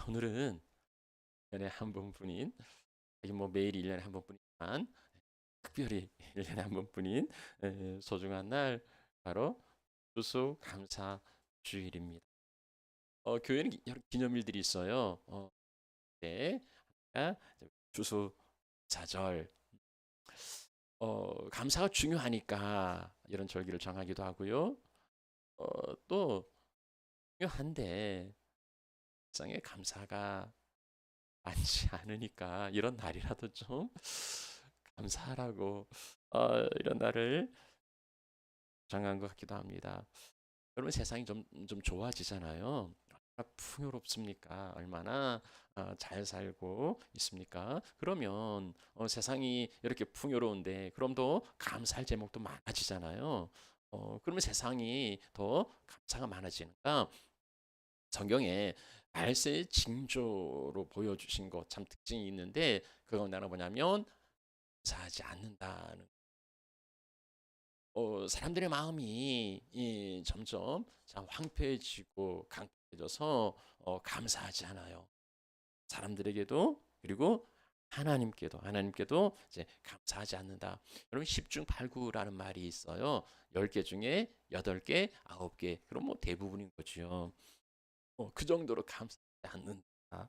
오늘은 1년에 한 번뿐인, 하긴 뭐 매일 1년에 한 번뿐이지만 특별히 1년에 한 번뿐인 소중한 날, 바로 추수감사 주일입니다. 교회는 여러 기념일들이 있어요. 네, 아, 추수사절. 감사가 중요하니까 이런 절기를 정하기도 하고요. 또 중요한데 세상에 감사가 많지 않으니까 이런 날이라도 좀 감사하라고 이런 날을 정한 것 같기도 합니다. 여러분, 세상이 좀 좋아지잖아요. 얼마나 풍요롭습니까? 얼마나 잘 살고 있습니까? 그러면 세상이 이렇게 풍요로운데 그럼 더 감사할 제목도 많아지잖아요. 그러면 세상이 더 감사가 많아지니까 성경에 말세의 징조로 보여주신 것 참 특징이 있는데, 그건 나는 뭐냐면 감사하지 않는다는, 사람들의 마음이 점점 참 황폐해지고 강팍해져서 감사하지 않아요. 사람들에게도, 그리고 하나님께도 이제 감사하지 않는다. 여러분, 10중 8구라는 말이 있어요. 10개 중에 8개, 9개. 그럼 뭐 대부분인 거죠. 그 정도로 감사하지 않는다.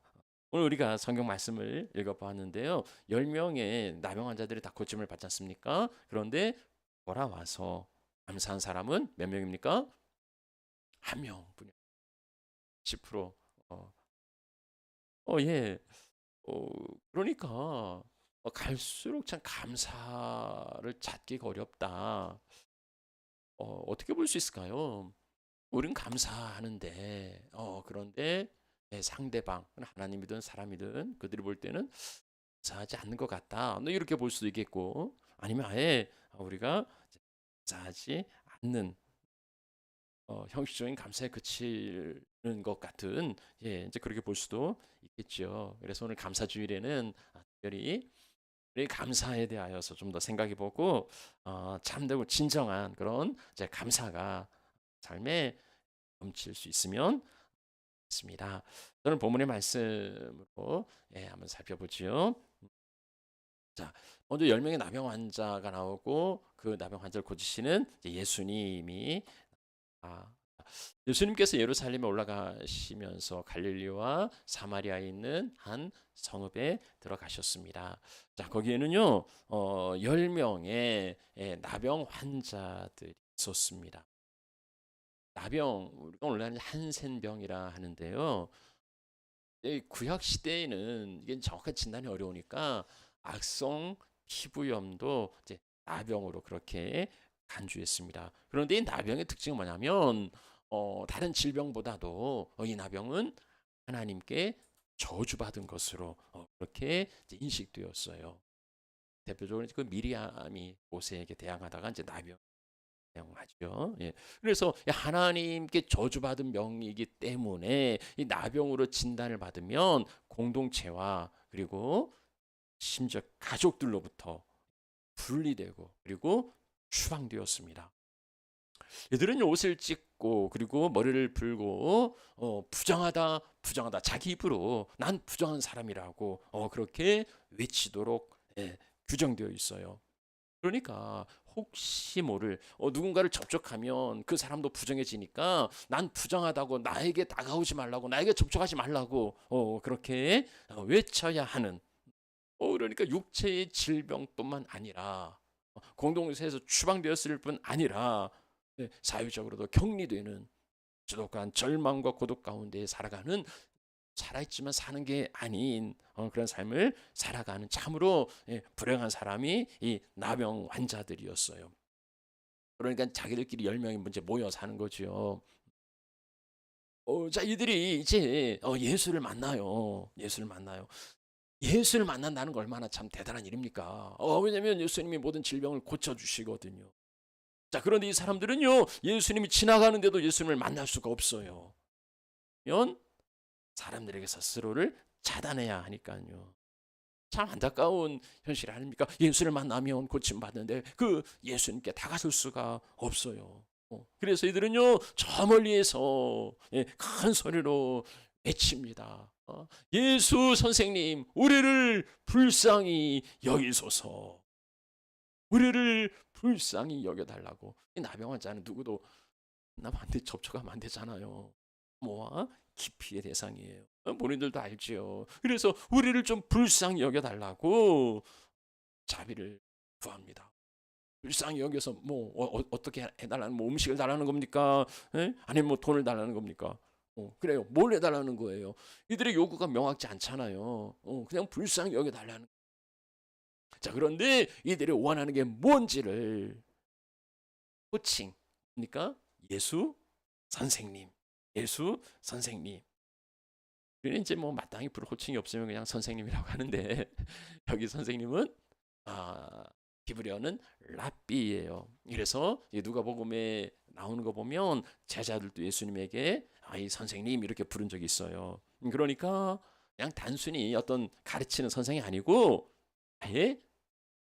오늘 우리가 성경 말씀을 읽어보았는데요. 10명의 나병 환자들이 다 고침을 받지 않습니까? 그런데 돌아와서 감사한 사람은 몇 명입니까? 한 명뿐이요. 10%. 어, 예. 어, 그러니까 갈수록 참 감사를 찾기가 어렵다. 어떻게 볼 수 있을까요? 우린 감사하는데, 그런데 상대방, 하나님이든 사람이든 그들이 볼 때는 감사하지 않는 것 같다. 이렇게 볼 수도 있겠고, 아니면 아예 우리가 감사하지 않는, 형식적인 감사에 그치는 것 같은, 이제 그렇게 볼 수도 있겠죠. 그래서 오늘 감사주일에는 특별히 우리 감사에 대하여서 좀 더 생각해보고, 참되고 진정한 그런 이제 감사가 삶에 넘칠 수 있으면 좋습니다. 저는 본문의 말씀으로 한번 살펴보지요. 자, 먼저 10명의 나병 환자가 나오고 그 나병 환자를 고치시는 예수님이, 아, 예수님께서 예루살렘에 올라가시면서 갈릴리와 사마리아에 있는 한 성읍에 들어가셨습니다. 자, 거기에는요, 10명의 나병 환자들이 있었습니다. 나병, 우리가 오늘날 한센병이라 하는데요. 구약 시대에는 이게 정확한 진단이 어려우니까 악성 피부염도 이제 나병으로 그렇게 간주했습니다. 그런데 이 나병의 특징은 뭐냐면 다른 질병보다도 이 나병은 하나님께 저주받은 것으로 그렇게 이제 인식되었어요. 대표적으로 그 미리암이 모세에게 대항하다가 이제 나병 사용하죠. 예. 그래서 하나님께 저주받은 병이기 때문에 이 나병으로 진단을 받으면 공동체와 그리고 심지어 가족들로부터 분리되고 그리고 추방되었습니다. 이들은 옷을 찢고 그리고 머리를 풀고 부정하다 부정하다, 자기 입으로 난 부정한 사람이라고 그렇게 외치도록 규정되어 있어요. 그러니까 혹시 모를 누군가를 접촉하면 그 사람도 부정해지니까 난 부정하다고, 나에게 다가오지 말라고, 나에게 접촉하지 말라고 그렇게 외쳐야 하는, 그러니까 육체의 질병뿐만 아니라 공동체에서 추방되었을 뿐 아니라 사회적으로도 격리되는, 지독한 절망과 고독 가운데 살아가는, 살아있지만 사는 게 아닌 그런 삶을 살아가는 참으로 불행한 사람이 이 나병 환자들이었어요. 그러니까 자기들끼리 10명이 문제 모여 사는 거죠. 자, 이들이 이제 예수를 만나요. 예수를 만나요. 예수를 만난다는 거 얼마나 참 대단한 일입니까? 왜냐면 예수님이 모든 질병을 고쳐주시거든요. 자, 그런데 이 사람들은요, 예수님이 지나가는데도 예수님을 만날 수가 없어요. 면 사람들에게 스스로를 차단해야 하니까요. 참 안타까운 현실 아닙니까? 예수를 만나면 고침받는데 그 예수님께 다가설 수가 없어요. 그래서 이들은요, 저 멀리에서 큰 소리로 외칩니다. 예수 선생님, 우리를 불쌍히 여기소서. 우리를 불쌍히 여겨달라고. 이 나병 환자는 누구도 남한테 접촉하면 안 되잖아요. 뭐와 기피의 대상이에요. 본인들도 알지요. 그래서 우리를 좀 불쌍히 여겨달라고 자비를 구합니다. 불쌍히 여겨서 뭐 어떻게 해달라는, 뭐 음식을 달라는 겁니까? 예? 아니면 뭐 돈을 달라는 겁니까? 그래요. 뭘 해달라는 거예요? 이들의 요구가 명확지 않잖아요. 그냥 불쌍히 여겨달라는. 자, 그런데 이들이 원하는 게 뭔지를 호칭, 그러니까 예수 선생님, 예수 선생님. 우리는 이제 뭐 마땅히 부를 호칭이 없으면 그냥 선생님이라고 하는데 여기 선생님은 히브리어는 랍비예요. 그래서 누가복음에 나오는 거 보면 제자들도 예수님에게 이 선생님 이렇게 부른 적이 있어요. 그러니까 그냥 단순히 어떤 가르치는 선생이 아니고 아예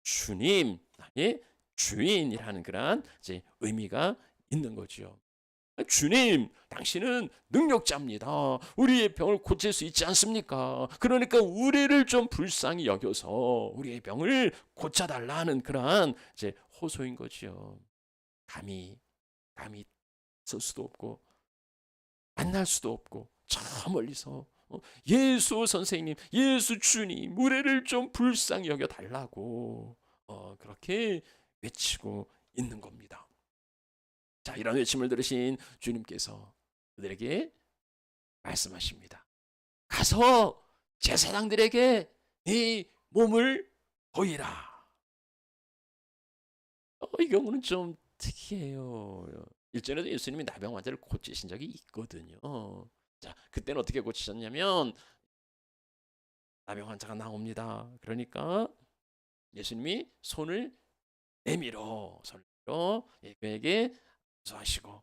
주님, 아예 주인이라는 그런 이제 의미가 있는 거죠. 주님, 당신은 능력자입니다. 우리의 병을 고칠 수 있지 않습니까? 그러니까 우리를 좀 불쌍히 여겨서 우리의 병을 고쳐달라는 그러한 이제 호소인 거지요. 감히 쓸 수도 없고 만날 수도 없고 저 멀리서 예수 선생님, 예수 주님, 우리를 좀 불쌍히 여겨 달라고 그렇게 외치고 있는 겁니다. 자, 이런 외침을 들으신 주님께서 그들에게 말씀하십니다. 가서 제사장들에게 네 몸을 보이라. 이 경우는 좀 특이해요. 일전에도 예수님이 나병 환자를 고치신 적이 있거든요. 자, 그때는 어떻게 고치셨냐면 나병 환자가 나옵니다. 그러니까 예수님이 손을 내밀어 그에게 하시고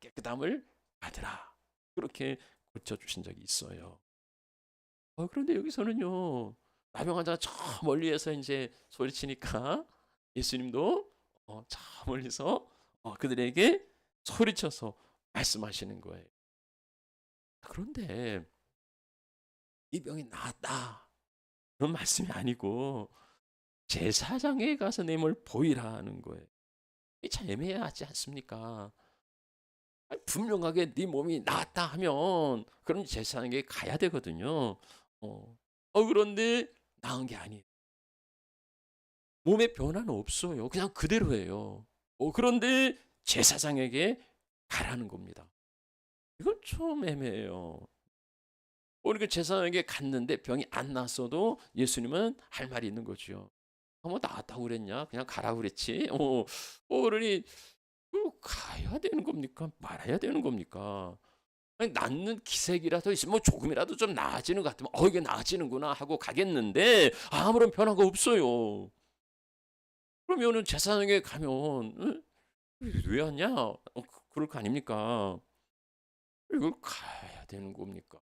깨끗함을 받으라. 그렇게 고쳐주신 적이 있어요. 그런데 여기서는요, 나병 환자가 저 멀리에서 이제 소리치니까 예수님도 저 멀리서 그들에게 소리쳐서 말씀하시는 거예요. 그런데 이 병이 나았다, 그런 말씀이 아니고 제사장에 가서 내 몸을 보이라는 거예요. 이게 참 애매하지 않습니까? 분명하게 네 몸이 나았다 하면 그럼 제사장에게 가야 되거든요. 그런데 나은 게 아니에요. 몸에 변화는 없어요. 그냥 그대로예요. 그런데 제사장에게 가라는 겁니다. 이건 좀 애매해요. 그러니까 제사장에게 갔는데 병이 안 났어도 예수님은 할 말이 있는 거죠. 뭐 나았다고 그랬냐? 그냥 가라고 그랬지. 그러니 가야 되는 겁니까? 말아야 되는 겁니까? 아니, 낫는 기색이라도 있으면 뭐 조금이라도 좀 나아지는 것 같으면 이게 나아지는구나 하고 가겠는데 아무런 변화가 없어요. 그러면은 제사장에 가면 왜 왔냐? 그럴 거 아닙니까? 이걸 가야 되는 겁니까?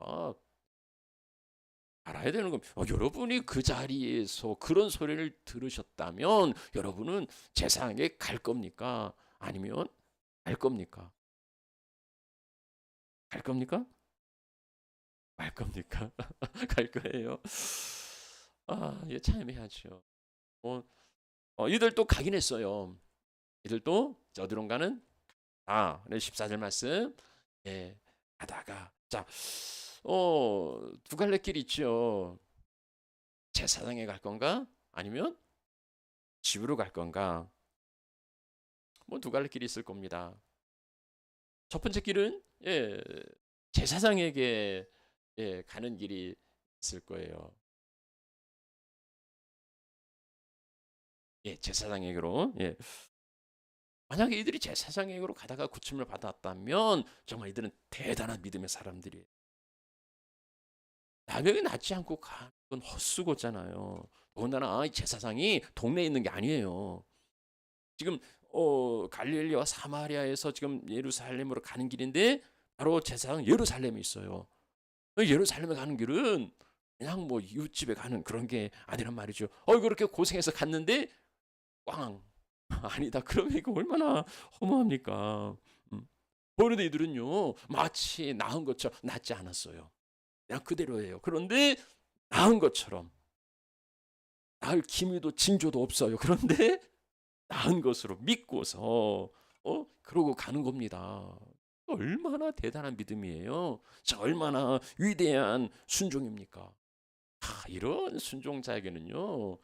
알아야 되는 겁니다. 여러분이 그 자리에서 그런 소리를 들으셨다면 여러분은 제사장에 갈 겁니까? 아니면 갈 겁니까? 갈 겁니까? 말 겁니까? 갈 거예요. 이게 참 애매하죠. 이들도 가긴 했어요. 이들도 어디론가는 14절 말씀. 예, 가다가 자, 두 갈래 길이 있죠. 제사장에 갈 건가? 아니면 집으로 갈 건가? 뭐 두 갈래 길이 있을 겁니다. 첫 번째 길은 제사장에게 가는 길이 있을 거예요. 제사장에게로. 만약에 이들이 제사장에게로 가다가 고침을 받았다면 정말 이들은 대단한 믿음의 사람들이에요. 나병이 낫지 않고 가는 건 헛수고잖아요. 더군다나 이 제사장이 동네에 있는 게 아니에요. 지금 갈릴리와 사마리아에서 지금 예루살렘으로 가는 길인데 바로 제사장 예루살렘에 있어요. 예루살렘에 가는 길은 그냥 뭐 이웃집에 가는 그런 게 아니란 말이죠. 그렇게 고생해서 갔는데 꽝 아니다. 그러면 이거 얼마나 허무합니까? 그런데 이들은요 마치 나은 것처럼 낫지 않았어요. 그냥 그대로예요. 그런데 나은 것처럼 나을 기미도 징조도 없어요. 그런데 나은 것으로 믿고서 그러고 가는 겁니다. 얼마나 대단한 믿음이에요. 자, 얼마나 위대한 순종입니까? 이런 순종자에게는요.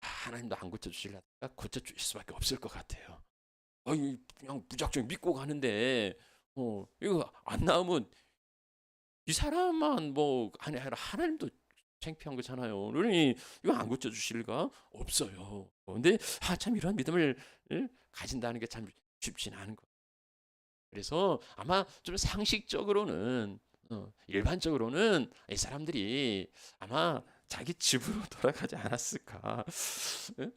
하나님도 안 고쳐 주시려다가 고쳐 주실 수밖에 없을 것 같아요. 그냥 무작정 믿고 가는데 이거 안 나오면 이 사람만 뭐 아니라 하나님도 창피한 거잖아요. 그러니 이거 안 고쳐 주실 리가 없어요. 근데 참 이런 믿음을 가진다는 게 참 쉽지는 않은 거예요. 그래서 아마 좀 상식적으로는 일반적으로는 이 사람들이 아마 자기 집으로 돌아가지 않았을까. 예?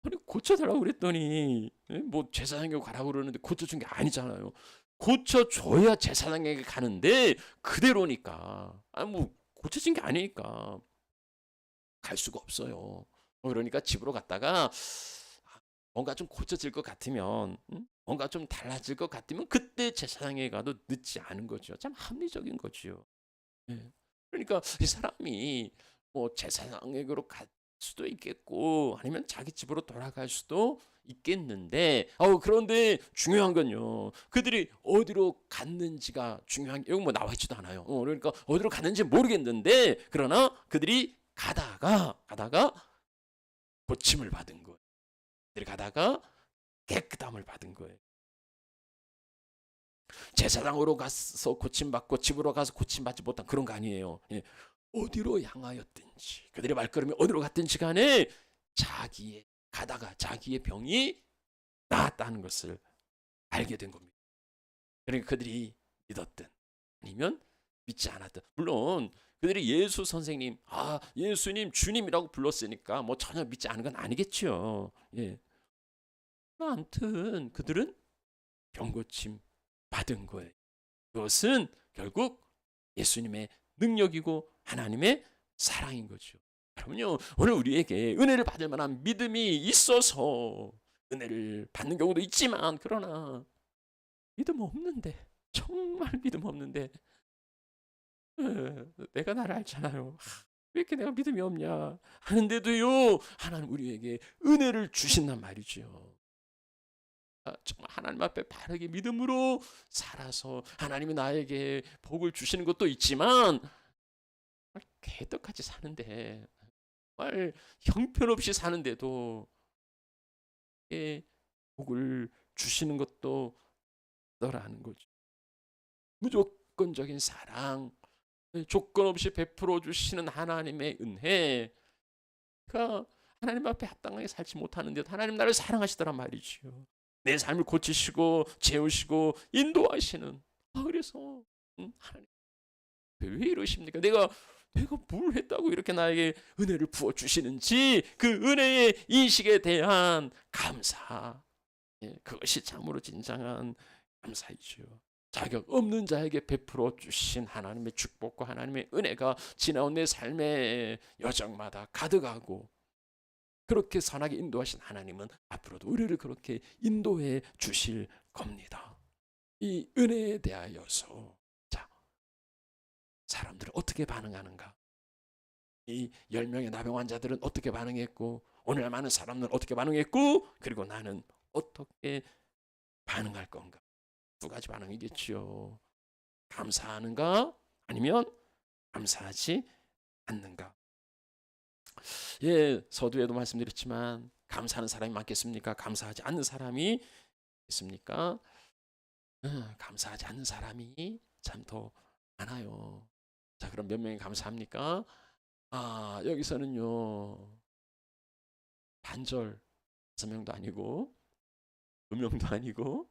아니 고쳐달라고 그랬더니 뭐 제사장에게 가라고 그러는데 고쳐준 게 아니잖아요. 고쳐줘야 제사장에게 가는데 그대로니까 뭐 고쳐진 게 아니니까 갈 수가 없어요. 그러니까 집으로 갔다가 뭔가 좀 고쳐질 것 같으면 뭔가 좀 달라질 것 같으면 그때 제사장에 가도 늦지 않은 거죠. 참 합리적인 거지요. 예. 그러니까 이 사람이 뭐 제사장에게로 갈 수도 있겠고 아니면 자기 집으로 돌아갈 수도 있겠는데 그런데 중요한 건요. 그들이 어디로 갔는지가 중요한 게 여기 뭐 나와 있지도 않아요. 그러니까 어디로 갔는지 모르겠는데 그러나 그들이 가다가 고침을 받은 거예요. 그들이 가다가 깨끗함을 받은 거예요. 제사장으로 가서 고침받고 집으로 가서 고침받지 못한 그런 거 아니에요. 예. 어디로 향하였든지 그들의 발걸음이 어디로 갔든지 간에 가다가 자기의 병이 나았다는 것을 알게 된 겁니다. 그러니까 그들이 믿었든 아니면 믿지 않았든 물론 그들이 예수 선생님, 예수님 주님이라고 불렀으니까 뭐 전혀 믿지 않은 건 아니겠죠. 예. 아무튼 그들은 병고침 받은 거예요. 그것은 결국 예수님의 능력이고 하나님의 사랑인 거죠. 여러분요, 오늘 우리에게 은혜를 받을 만한 믿음이 있어서 은혜를 받는 경우도 있지만 그러나 믿음 없는데 정말 믿음 없는데 내가 나를 알잖아요. 왜 이렇게 내가 믿음이 없냐 하는데도요 하나님 우리에게 은혜를 주신단 말이죠. 정말 하나님 앞에 바르게 믿음으로 살아서 하나님이 나에게 복을 주시는 것도 있지만 개떡같이 사는데 정말 형편없이 사는데도 복을 주시는 것도 너라는 거죠. 무조건적인 사랑, 조건 없이 베풀어 주시는 하나님의 은혜가 하나님 앞에 합당하게 살지 못하는데도 하나님 나를 사랑하시더란 말이지요. 내 삶을 고치시고 재우시고 인도하시는. 그래서 하나님 왜 이러십니까? 내가 뭘 했다고 이렇게 나에게 은혜를 부어 주시는지 그 은혜의 인식에 대한 감사. 그것이 참으로 진정한 감사이죠. 자격 없는 자에게 베풀어 주신 하나님의 축복과 하나님의 은혜가 지나온 내 삶의 여정마다 가득하고 그렇게 선하게 인도하신 하나님은 앞으로도 우리를 그렇게 인도해 주실 겁니다. 이 은혜에 대하여서 자, 사람들은 어떻게 반응하는가? 이 10명의 나병 환자들은 어떻게 반응했고 오늘 많은 사람들은 어떻게 반응했고 그리고 나는 어떻게 반응할 건가? 두 가지 반응이겠지요. 감사하는가? 아니면 감사하지 않는가? 서두에도 말씀드렸지만 감사하는 사람이 많겠습니까? 감사하지 않는 사람이 있습니까? 감사하지 않는 사람이 참 더 많아요. 자, 그럼 몇 명이 감사합니까? 여기서는요. 반절 5명도 아니고 2명도 아니고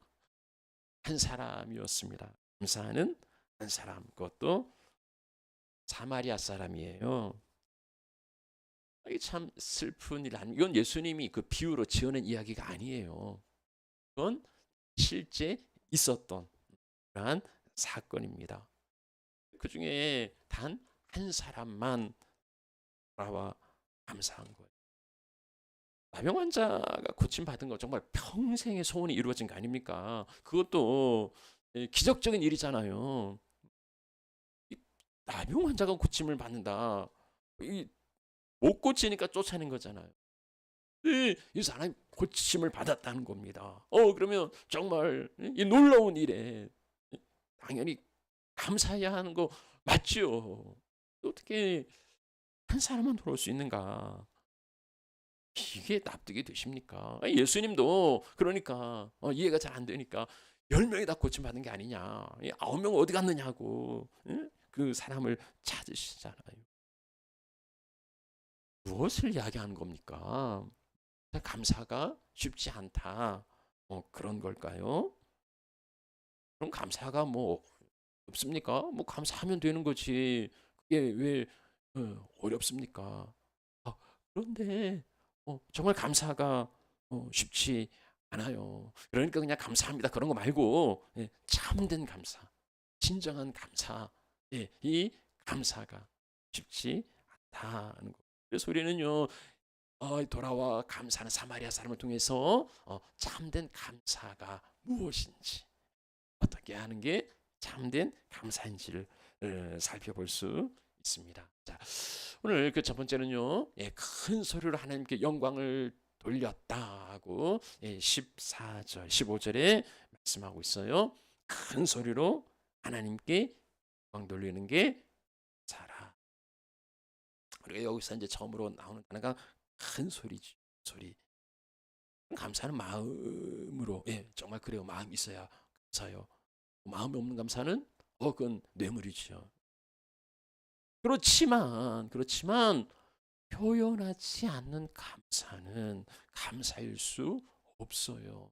한 사람이었습니다. 감사하는 한 사람. 그것도 사마리아 사람이에요. 이게 참 슬픈 일 아니 이건 예수님이 그 비유로 지어낸 이야기가 아니에요. 그건 실제 있었던 그러한 사건입니다. 그중에 단 한 사람만 나와 감사한 거예요. 나병 환자가 고침받은 거 정말 평생의 소원이 이루어진 거 아닙니까? 그것도 기적적인 일이잖아요. 이 나병 환자가 고침을 받는다. 이 못 고치니까 쫓아낸 거잖아요. 이 사람이 고침을 받았다는 겁니다. 그러면 정말 이 놀라운 일에 당연히 감사해야 하는 거 맞죠? 어떻게 한 사람만 돌아올 수 있는가? 이게 납득이 되십니까? 예수님도 그러니까 이해가 잘 안 되니까 10명이 다 고침받은 게 아니냐. 이 9명 어디 갔느냐고. 응? 그 사람을 찾으시잖아요. 무엇을 이야기하는 겁니까? 감사가 쉽지 않다. 그런 걸까요? 그럼 감사가 뭐 없습니까? 뭐 감사하면 되는 거지. 그게 왜 어렵습니까? 아, 그런데 정말 감사가 쉽지 않아요. 그러니까 그냥 감사합니다. 그런 거 말고 참된 감사, 진정한 감사, 이 감사가 쉽지 않다는 거. 그래서 우리는요, 돌아와 감사하는 사마리아 사람을 통해서 참된 감사가 무엇인지, 어떻게 하는 게 참된 감사인지를 살펴볼 수 있습니다. 자, 오늘 그 첫 번째는요, 큰 소리로 하나님께 영광을 돌렸다고 14절, 15절에 말씀하고 있어요. 큰 소리로 하나님께 영광 돌리는 게 감사라. 우리가 여기서 이제 처음으로 나오는 단어가 큰 소리지. 소리. 감사는 마음으로, 정말 그래요. 마음이 있어야 감사요. 마음이 없는 감사는 그건 뇌물이죠. 그렇지만 표현하지 않는 감사는 감사일 수 없어요.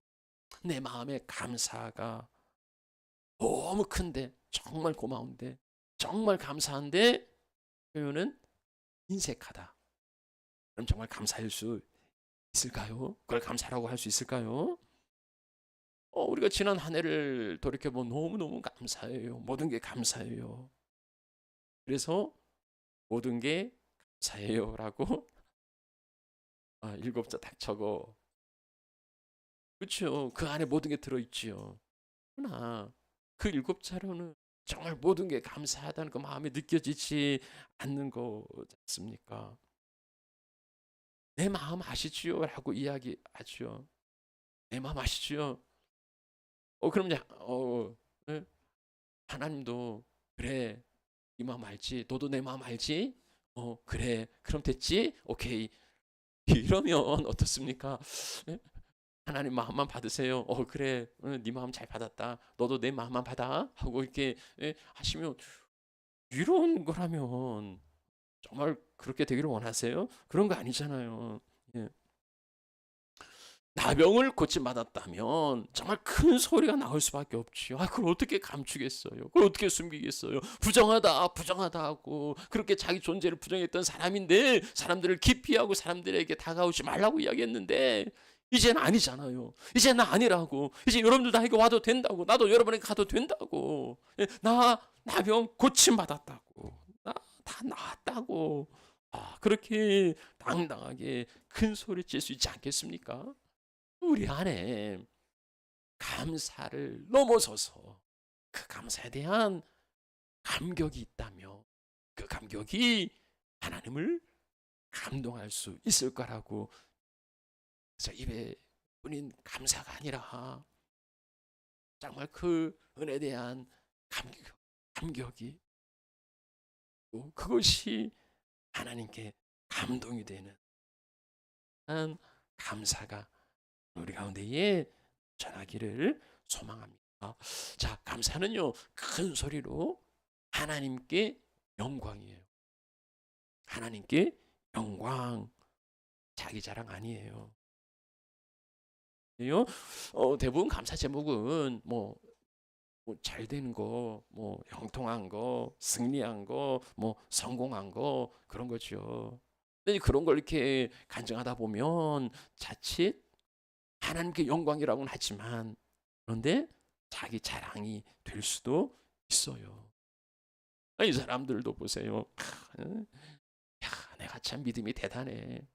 내 마음의 감사가 너무 큰데, 정말 고마운데, 정말 감사한데 표현은 인색하다. 그럼 정말 감사할 수 있을까요? 그걸 감사라고 할 수 있을까요? 우리가 지난 한 해를 돌이켜보면 너무너무 감사해요. 모든 게 감사해요. 그래서 모든 게 감사해요라고 7자 딱 적어. 그렇죠. 그 안에 모든 게 들어있지요. 그러나 그 7자로는 정말 모든 게 감사하다는 그 마음이 느껴지지 않는 거지 않습니까? 내 마음 아시지요? 라고 이야기하죠. 내 마음 아시지요? 그럼 예? 하나님도 그래, 네 마음 알지? 너도 내 마음 알지? 그래. 그럼 됐지? 오케이. 이러면 어떻습니까? 예? 하나님 마음만 받으세요. 그래. 네 마음 잘 받았다. 너도 내 마음만 받아. 하고 이렇게 하시면, 이런 거라면 정말 그렇게 되기를 원하세요? 그런 거 아니잖아요. 예. 나병을 고침받았다면 정말 큰 소리가 나올 수밖에 없지요. 그걸 어떻게 감추겠어요? 그걸 어떻게 숨기겠어요? 부정하다, 부정하다 하고 그렇게 자기 존재를 부정했던 사람인데 사람들을 기피하고 사람들에게 다가오지 말라고 이야기했는데 이제는 아니잖아요. 이제 나 아니라고. 이제 여러분들 나에게 와도 된다고. 나도 여러분에게 가도 된다고. 나 나병 고침받았다고. 나 다 나았다고. 그렇게 당당하게 큰 소리 칠 수 있지 않겠습니까? 우리 안에 감사를 넘어서서 그 감사에 대한 감격이 있다며 그 감격이 하나님을 감동할 수 있을 거라고. 그래서 입에 뿐인 감사가 아니라 정말 그 은혜에 대한 감격이 그것이 하나님께 감동이 되는 감사가 우리 가운데에 전하기를 소망합니다. 자, 감사는요, 큰 소리로 하나님께 영광이에요. 하나님께 영광, 자기 자랑 아니에요. 대부분 감사 제목은 뭐 잘 되는 거, 뭐 형통한 거, 승리한 거, 뭐 성공한 거 그런 거죠. 근데 그런 걸 이렇게 간증하다 보면 자칫 하나님께 영광이라고는 하지만 그런데 자기 자랑이 될 수도 있어요. 이 사람들도 보세요. 야, 내가 참 믿음이 대단해.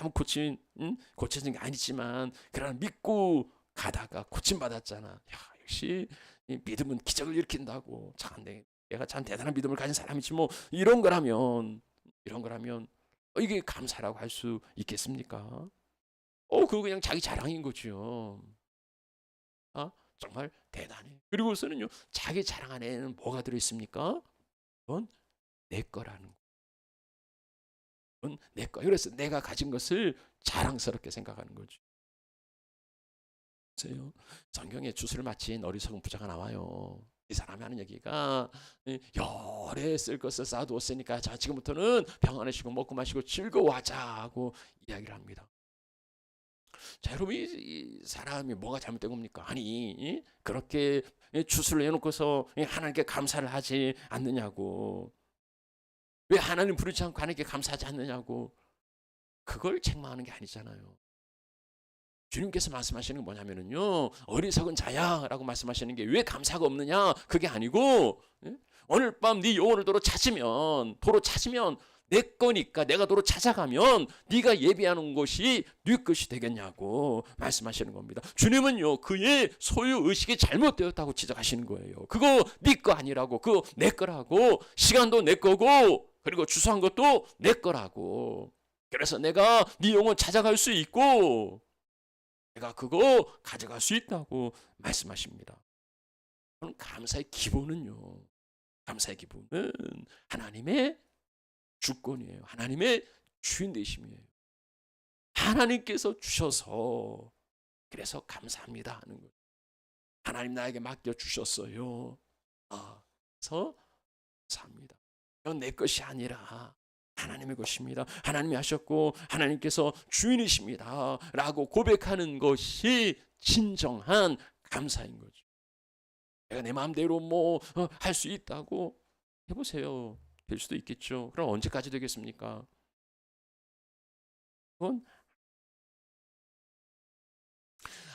아무 고쳐진 게 아니지만 그러나 믿고 가다가 고침 받았잖아. 야, 역시 이 믿음은 기적을 일으킨다고. 참 내가 참 대단한 믿음을 가진 사람이지 뭐 이런 거라면 이게 감사라고 할 수 있겠습니까? 그거 그냥 자기 자랑인 거죠. 아, 정말 대단해. 그리고서는요, 자기 자랑 안에는 뭐가 들어있습니까? 그건 내 거라는 거. 그건 내 거. 그래서 내가 가진 것을 자랑스럽게 생각하는 거죠. 보세요. 성경에 주술을 마친 어리석은 부자가 나와요. 이 사람이 하는 얘기가 열에 쓸 것을 쌓아두었으니까 자 지금부터는 평안하시고 먹고 마시고 즐거워하자 하고 이야기를 합니다. 자 여러분 이 사람이 뭐가 잘못된 겁니까? 아니 그렇게 주술을 해놓고서 하나님께 감사를 하지 않느냐고. 왜 하나님 부르지 않고 하나님께 감사하지 않느냐고. 그걸 책망하는 게 아니잖아요. 주님께서 말씀하시는 게 뭐냐면요, 어리석은 자야라고 말씀하시는 게 왜 감사가 없느냐 그게 아니고, 오늘 밤 네 영혼을 도로 찾으면 내 거니까 내가 도로 찾아가면 네가 예비하는 것이 네 것이 되겠냐고 말씀하시는 겁니다. 주님은요 그의 소유 의식이 잘못되었다고 지적하시는 거예요. 그거 네 거 아니라고, 그거 내 거라고, 시간도 내 거고 그리고 주소한 것도 내 거라고. 그래서 내가 네 영혼 찾아갈 수 있고 내가 그거 가져갈 수 있다고 말씀하십니다. 감사의 기본은요. 감사의 기본은 하나님의 주권이에요. 하나님의 주인 되심이에요. 하나님께서 주셔서 그래서 감사합니다 하는 거예요. 하나님 나에게 맡겨 주셨어요. 그래서 감사합니다. 이건 내 것이 아니라 하나님의 것입니다. 하나님이 하셨고 하나님께서 주인이십니다 라고 고백하는 것이 진정한 감사인 거죠. 내가 내 마음대로 뭐 할 수 있다고 해보세요. 될 수도 있겠죠. 그럼 언제까지 되겠습니까? 그건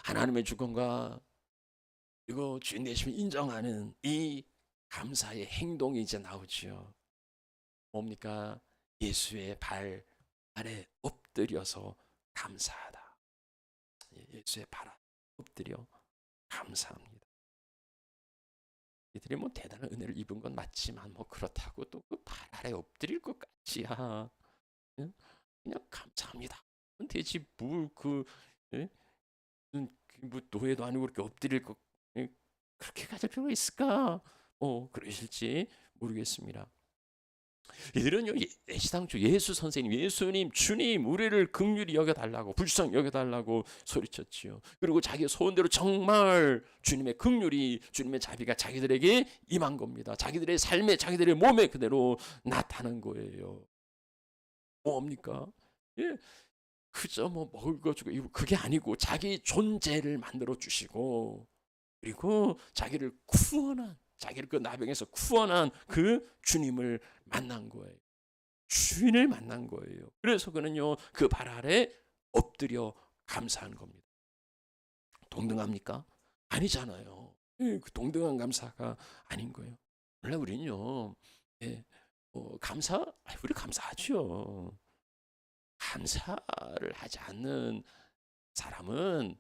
하나님의 주권과 이거 주인 되심을 인정하는 이 감사의 행동이 이제 나오죠. 뭡니까? 예수의 발 아래 엎드려서 감사하다. 예수의 발 아래 엎드려 감사합니다. 이들이 뭐 대단한 은혜를 입은 건 맞지만 뭐 그렇다고 또 그 발 아래 엎드릴 것 같지야. 그냥 감사합니다. 되지 뭘뭐 노예도 아니고 그렇게 엎드릴 것 그렇게 가질 필요가 있을까? 그러실지 모르겠습니다. 이들은요 애시당초 예수 선생님, 예수님, 주님 우리를 긍휼히 여겨달라고, 불쌍히 여겨달라고 소리쳤지요. 그리고 자기 소원대로 정말 주님의 긍휼이, 주님의 자비가 자기들에게 임한 겁니다. 자기들의 삶에, 자기들의 몸에 그대로 나타난 거예요. 뭡니까? 그저 뭐 먹을 거 주고 그게 아니고 자기 존재를 만들어 주시고 그리고 자기를 그 나병에서 구원한 그 주님을 만난 거예요. 주인을 만난 거예요. 그래서 그는요 그 발 아래 엎드려 감사하는 겁니다. 동등합니까? 아니잖아요. 그 동등한 감사가 아닌 거예요. 원래 우리는요 우리 감사하죠. 감사를 하지 않는 사람은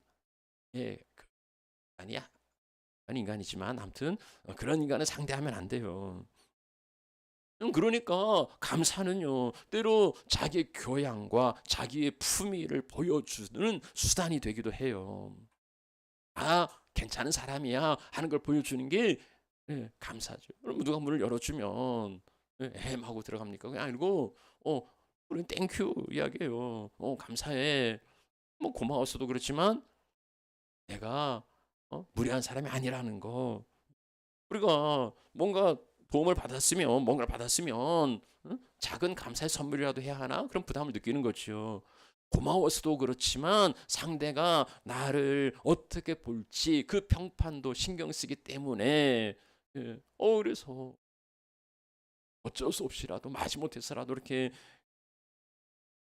아니야. 인간이지만 아무튼 그런 인간은 상대하면 안 돼요. 그러니까 감사는요 때로 자기의 교양과 자기의 품위를 보여주는 수단이 되기도 해요. 괜찮은 사람이야 하는 걸 보여주는 게 감사죠. 그럼 누가 문을 열어주면 하고 들어갑니까? 그게 아니고 우리는 땡큐 이야기해요. 감사해. 뭐 고마웠어도 그렇지만 내가 무례한 사람이 아니라는 거. 우리가 뭔가를 받았으면 작은 감사의 선물이라도 해야 하나? 그런 부담을 느끼는 거죠. 고마워서도 그렇지만 상대가 나를 어떻게 볼지 그 평판도 신경 쓰기 때문에 그래서 어쩔 수 없이라도 마지못해서라도 이렇게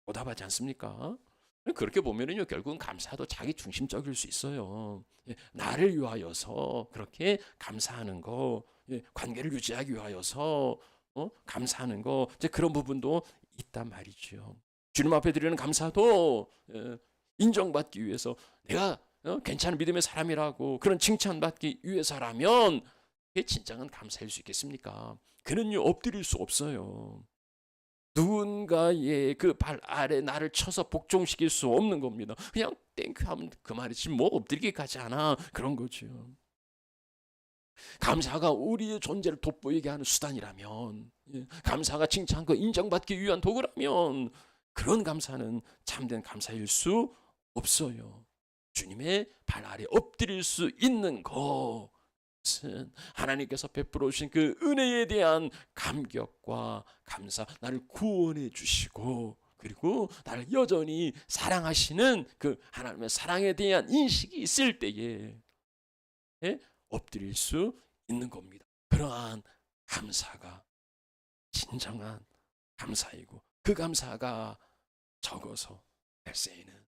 보답하지 않습니까? 그렇게 보면은요 결국은 감사도 자기 중심적일 수 있어요. 나를 위하여서 그렇게 감사하는 거, 관계를 유지하기 위하여서 감사하는 거, 이제 그런 부분도 있단 말이죠. 주님 앞에 드리는 감사도 인정받기 위해서 내가 괜찮은 믿음의 사람이라고 그런 칭찬받기 위해서라면 그게 진정한 감사일 수 있겠습니까? 그는요 엎드릴 수 없어요. 누군가의 그 발 아래 나를 쳐서 복종시킬 수 없는 겁니다. 그냥 땡큐 하면 그만이지 뭐 엎드리기까지 하나 그런 거죠. 감사가 우리의 존재를 돋보이게 하는 수단이라면, 감사가 칭찬과 인정받기 위한 도구라면 그런 감사는 참된 감사일 수 없어요. 주님의 발 아래 엎드릴 수 있는 것은 하나님께서 베풀어 주신 그 은혜에 대한 감격과 감사, 나를 구원해 주시고 그리고 나를 여전히 사랑하시는 그 하나님의 사랑에 대한 인식이 있을 때에 엎드릴 수 있는 겁니다. 그러한 감사가 진정한 감사이고 그 감사가 적어서 백세에는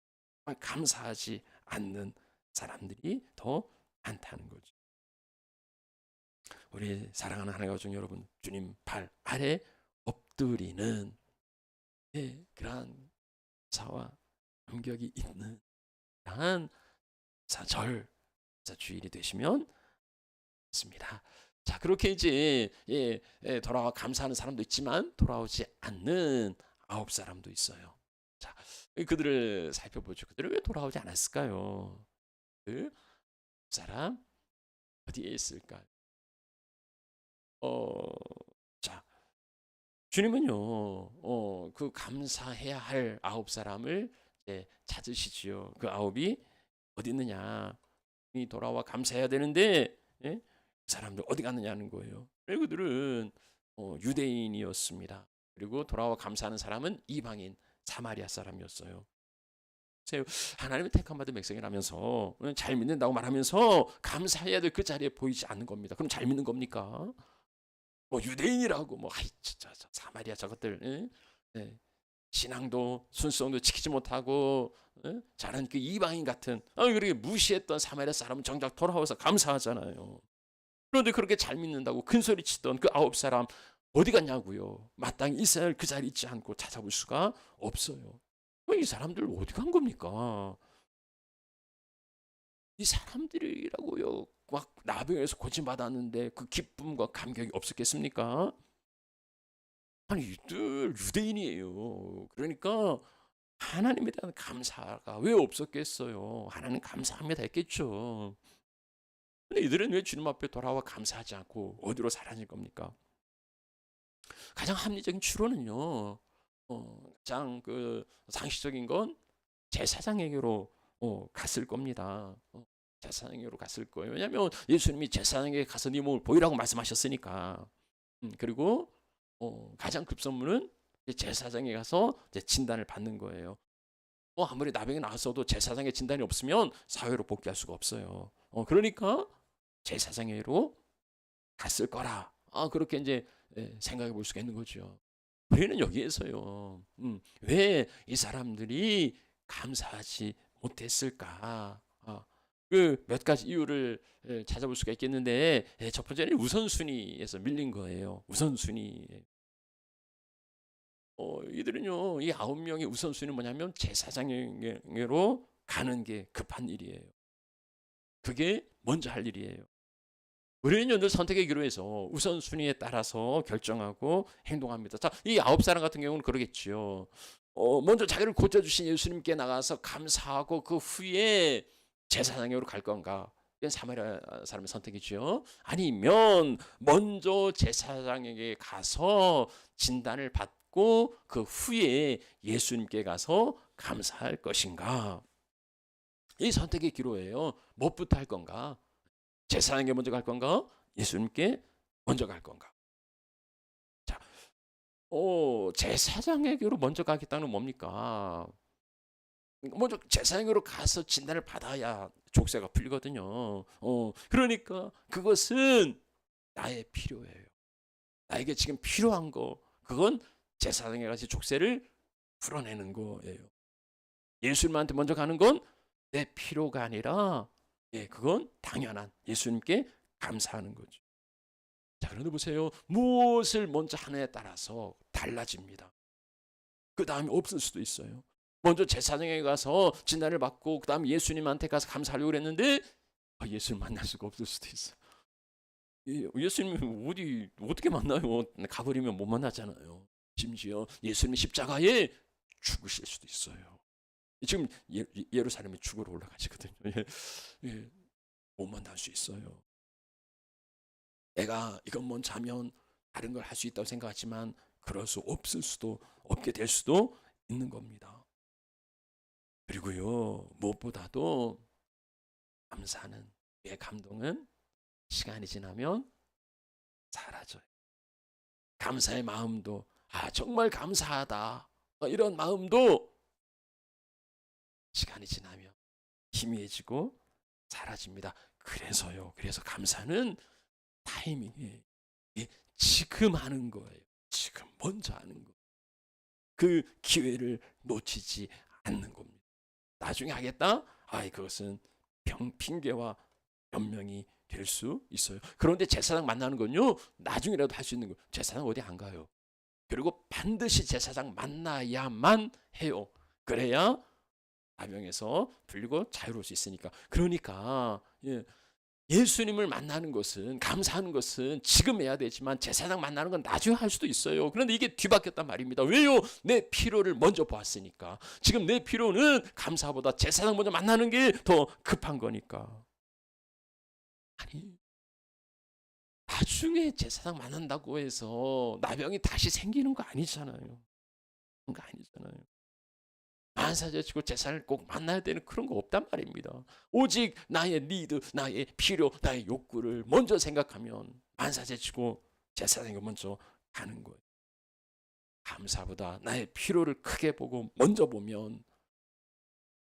감사하지 않는 사람들이 더 많다는 거죠. 우리 사랑하는 하나님의 가족 여러분, 주님 발 아래 엎드리는 그러한 감사와 감격이 있는 그러한 사절 주일이 되시면 좋습니다. 자, 그렇게 이제 돌아와 감사하는 사람도 있지만 돌아오지 않는 9사람도 있어요. 자, 그들을 살펴보죠. 그들은 왜 돌아오지 않았을까요? 그 사람 어디에 있을까요? 자, 주님은요, 그 감사해야 할 9사람을 찾으시지요. 그 9이 어디 있느냐? 이 돌아와 감사해야 되는데 그 사람들 어디 갔느냐는 거예요. 그들은 유대인이었습니다. 그리고 돌아와 감사하는 사람은 이방인 사마리아 사람이었어요. 하나님의 택함 받은 백성이라면서 잘 믿는다고 말하면서 감사해야 될 그 자리에 보이지 않는 겁니다. 그럼 잘 믿는 겁니까? 유대인이라고 사마리아 저것들 신앙도 순수성도 지키지 못하고 자는 그 이방인 같은 그렇게 무시했던 사마리아 사람은 정작 돌아와서 감사하잖아요. 그런데 그렇게 잘 믿는다고 큰소리 치던 그 9사람 어디 갔냐고요. 마땅히 이스라엘 그 자리에 있지 않고 찾아볼 수가 없어요. 이 사람들 어디 간 겁니까? 이 사람들이라고요. 막 나병에서 고침받았는데 그 기쁨과 감격이 없었겠습니까? 아니 이들 유대인이에요. 그러니까 하나님에 대한 감사가 왜 없었겠어요? 하나님 감사합니다 했겠죠. 근데 이들은 왜 주님 앞에 돌아와 감사하지 않고 어디로 사라질 겁니까? 가장 합리적인 추론은요. 가장 그 상식적인 건 제사장에게로 갔을 겁니다. 제사장에게로 갔을 거예요. 왜냐하면 예수님이 제사장에게 가서 네 몸을 보이라고 말씀하셨으니까. 그리고 가장 급선무는 제사장에 가서 이제 진단을 받는 거예요. 아무리 나병이 나왔어도 제사장의 진단이 없으면 사회로 복귀할 수가 없어요. 그러니까 제사장에게로 갔을 거라. 그렇게 이제 생각해 볼 수가 있는 거죠. 우리는 여기에서요. 왜 이 사람들이 감사하지 못했을까? 그 몇 가지 이유를 찾아볼 수가 있겠는데 첫 번째는 우선순위에서 밀린 거예요. 우선순위. 이들은요, 이 9명의 우선순위는 뭐냐면 제사장에게로 가는 게 급한 일이에요. 그게 먼저 할 일이에요. 우리는 늘 선택의 기로에서 우선순위에 따라서 결정하고 행동합니다. 자, 이 9사람 같은 경우는 그러겠지요. 먼저 자기를 고쳐주신 예수님께 나가서 감사하고 그 후에 제사장으로 갈 건가? 이건 사마리아 사람의 선택이죠. 아니면 먼저 제사장에게 가서 진단을 받고 그 후에 예수님께 가서 감사할 것인가? 이 선택의 기로예요. 무엇부터 할 건가? 제사장에게 먼저 갈 건가? 예수님께 먼저 갈 건가? 자, 제사장에게로 먼저 가겠다는 건 뭡니까? 먼저 제사장으로 가서 진단을 받아야 족쇄가 풀리거든요. 그러니까 그것은 나의 필요예요. 나에게 지금 필요한 거, 그건 제사장에 가서 족쇄를 풀어내는 거예요. 예수님한테 먼저 가는 건 내 필요가 아니라 그건 당연한 예수님께 감사하는 거죠. 자, 그런데 보세요. 무엇을 먼저 하느냐에 따라서 달라집니다. 그 다음에 없을 수도 있어요. 먼저 제사장에 가서 진단을 받고 그 다음 예수님한테 가서 감사하려고 그랬는데 예수님 만날 수가 없을 수도 있어요. 예수님 어떻게 만나요? 가버리면 못 만나잖아요. 심지어 예수님이 십자가에 죽으실 수도 있어요. 지금 예루살렘에 죽으러 올라가시거든요. 예, 못 만날 수 있어요. 내가 이것 먼저 하면 다른 걸 할 수 있다고 생각하지만 그럴 수 없을 수도 없게 될 수도 있는 겁니다. 그리고요, 무엇보다도 감사는, 내 감동은 시간이 지나면 사라져요. 감사의 마음도 정말 감사하다 이런 마음도 시간이 지나면 희미해지고 사라집니다. 그래서 감사는 타이밍이에요. 지금 하는 거예요. 지금 먼저 하는 거. 그 기회를 놓치지 않는 겁니다. 나중에 하겠다? 그것은 핑계와 변명이 될 수 있어요. 그런데 제사장 만나는 건요, 나중이라도 할 수 있는 거예요. 제사장 어디 안 가요. 그리고 반드시 제사장 만나야만 해요. 그래야 나병에서 풀리고 자유로울 수 있으니까. 그러니까 예수님을 만나는 것은, 감사하는 것은 지금 해야 되지만 제사장 만나는 건 나중에 할 수도 있어요. 그런데 이게 뒤바뀌었단 말입니다. 왜요? 내 필요를 먼저 보았으니까. 지금 내 필요는 감사보다 제사장 먼저 만나는 게 더 급한 거니까. 아니, 나중에 제사장 만난다고 해서 나병이 다시 생기는 거 아니잖아요. 그런 거 아니잖아요. 만사제치고 제사를 꼭 만나야 되는 그런 거 없단 말입니다. 오직 나의 니드, 나의 필요, 나의 욕구를 먼저 생각하면 만사제치고 제사장이 먼저 가는 거예요. 감사보다 나의 필요를 크게 보고 먼저 보면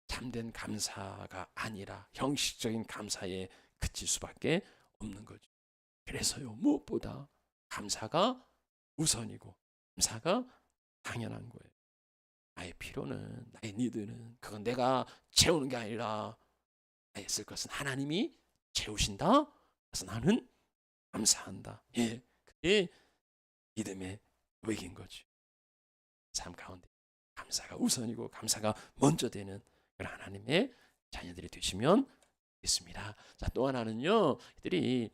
참된 감사가 아니라 형식적인 감사에 그칠 수밖에 없는 거죠. 그래서요, 무엇보다 감사가 우선이고 감사가 당연한 거예요. 나의 필요는, 나의 니드는 그건 내가 채우는 게 아니라 나의 쓸 것은 하나님이 채우신다. 그래서 나는 감사한다. 그게 믿음의 고백인 거죠. 삶 가운데 감사가 우선이고 감사가 먼저 되는 그런 하나님의 자녀들이 되시면 되겠습니다. 자, 또 하나는요, 이들이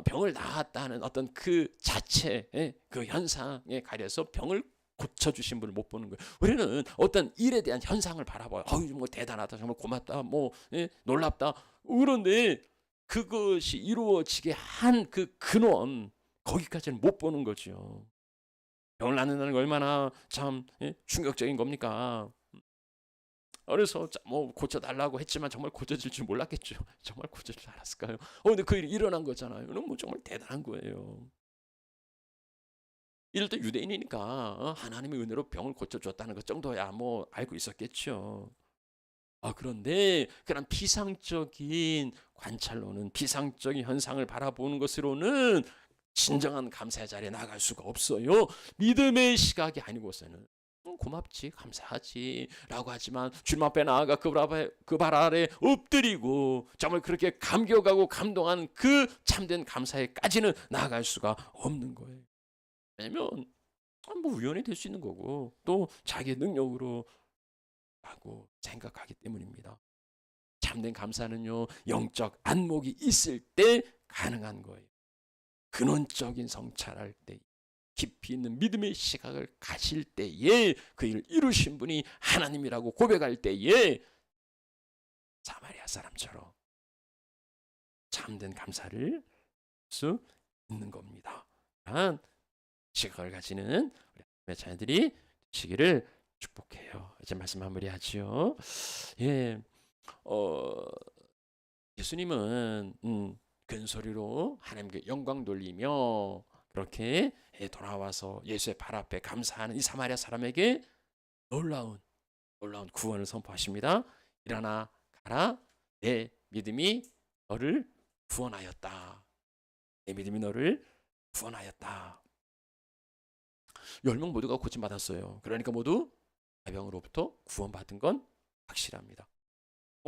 병을 낳았다는 어떤 그 자체의 그 현상에 가려서 병을 고쳐주신 분을 못 보는 거예요. 우리는 어떤 일에 대한 현상을 바라봐요. 정말 대단하다, 정말 고맙다, 놀랍다. 그런데 그것이 이루어지게 한 그 근원, 거기까지는 못 보는 거죠. 병을 낳는다는 게 얼마나 참 충격적인 겁니까? 그래서 고쳐달라고 했지만 정말 고쳐질 줄 몰랐겠죠. 정말 고쳐질 줄 알았을까요? 근데 그 일이 일어난 거잖아요. 그럼 정말 대단한 거예요. 이럴 때 유대인이니까 하나님의 은혜로 병을 고쳐줬다는 것 정도야 알고 있었겠죠. 그런데 그런 비상적인 관찰로는, 비상적인 현상을 바라보는 것으로는 진정한 감사의 자리에 나갈 수가 없어요. 믿음의 시각이 아니고서는 고맙지, 감사하지 라고 하지만 주님 앞에 나아가 그 발 아래 엎드리고 정말 그렇게 감격하고 감동한 그 참된 감사에까지는 나아갈 수가 없는 거예요. 왜냐면 우연히 될 수 있는 거고 또 자기의 능력으로 라고 생각하기 때문입니다. 참된 감사는요, 영적 안목이 있을 때 가능한 거예요. 근원적인 성찰할 때, 깊이 있는 믿음의 시각을 가질 때에 그 일을 이루신 분이 하나님이라고 고백할 때에 사마리아 사람처럼 참된 감사를 할 수 있는 겁니다. 시각을 가지는 우리 하나님의 자녀들이 되시기를 축복해요. 이제 말씀 마무리하지요. 예수님은 큰 소리로 하나님께 영광 돌리며 그렇게 돌아와서 예수의 발 앞에 감사하는 이 사마리아 사람에게 놀라운 구원을 선포하십니다. 일어나 가라, 내 믿음이 너를 구원하였다. 내 믿음이 너를 구원하였다. 10명 모두가 고침받았어요. 그러니까 모두 나병으로부터 구원받은 건 확실합니다.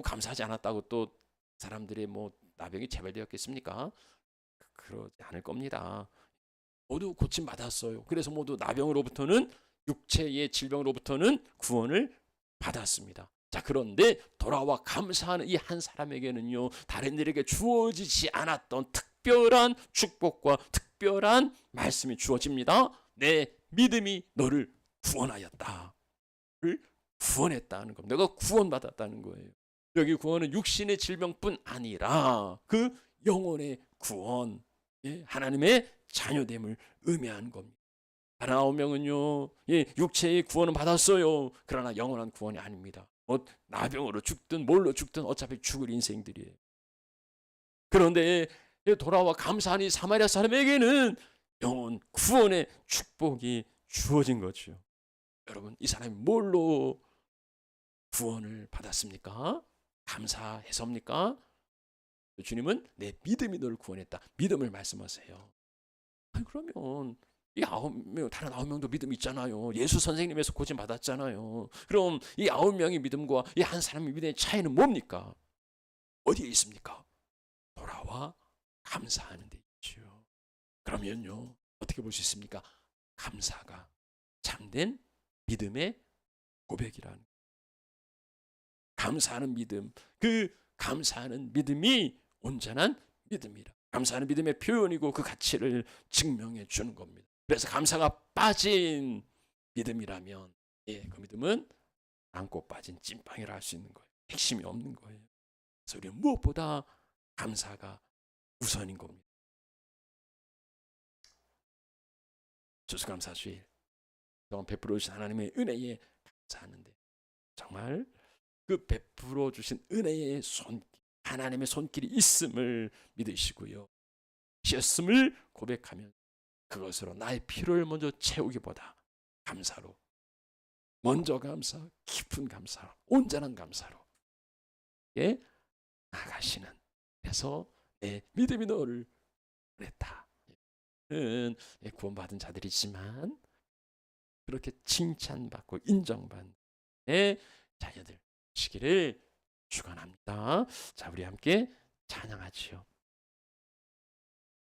감사하지 않았다고 또 사람들의 나병이 재발되었겠습니까? 그러지 않을 겁니다. 모두 고침받았어요. 그래서 모두 나병으로부터는 육체의 질병으로부터는 구원을 받았습니다. 자, 그런데 돌아와 감사하는 이 한 사람에게는요, 다른 이들에게 주어지지 않았던 특별한 축복과 특별한 말씀이 주어집니다. 내 믿음이 너를 구원하였다. 를 구원했다는 겁니다. 내가 구원받았다는 거예요. 여기 구원은 육신의 질병뿐 아니라 그 영혼의 구원, 하나님의 자녀됨을 의미하는 겁니다. 다른 9명은요, 육체의 구원은 받았어요. 그러나 영원한 구원이 아닙니다. 나병으로 죽든 뭘로 죽든 어차피 죽을 인생들이에요. 그런데 돌아와 감사한 이 사마리아 사람에게는 영원 구원의 축복이 주어진 거죠. 여러분, 이 사람이 뭘로 구원을 받았습니까? 감사해서입니까? 주님은 내 믿음이 너를 구원했다. 믿음을 말씀하세요. 그러면 이 9명, 다른 9명도 믿음 있잖아요. 예수 선생님에서 고침 받았잖아요. 그럼 이 9명의 믿음과 이 한 사람의 믿음의 차이는 뭡니까? 어디에 있습니까? 돌아와 감사하는 데 있죠. 그러면요, 어떻게 볼 수 있습니까? 감사가 참된 믿음의 고백이라는, 감사하는 믿음, 그 감사하는 믿음이 온전한 믿음이라. 감사하는 믿음의 표현이고 그 가치를 증명해 주는 겁니다. 그래서 감사가 빠진 믿음이라면, 그 믿음은 안고 빠진 찐빵이라 할 수 있는 거예요. 핵심이 없는 거예요. 그래서 우리는 무엇보다 감사가 우선인 겁니다. 추수감사주일 동안 베풀어 주신 하나님의 은혜에 감사하는데, 정말 그 베풀어 주신 은혜의 손길, 하나님의 손길이 있음을 믿으시고요, 셨음을 고백하면 그것으로 나의 필요를 먼저 채우기보다 감사로, 먼저 감사, 깊은 감사로, 온전한 감사로 나가시는, 그래서 내 믿음이 너를 구원했다. 구원받은 자들이지만 그렇게 칭찬받고 인정받는 자녀들 시기를 축원합니다. 자, 우리 함께 찬양하지요.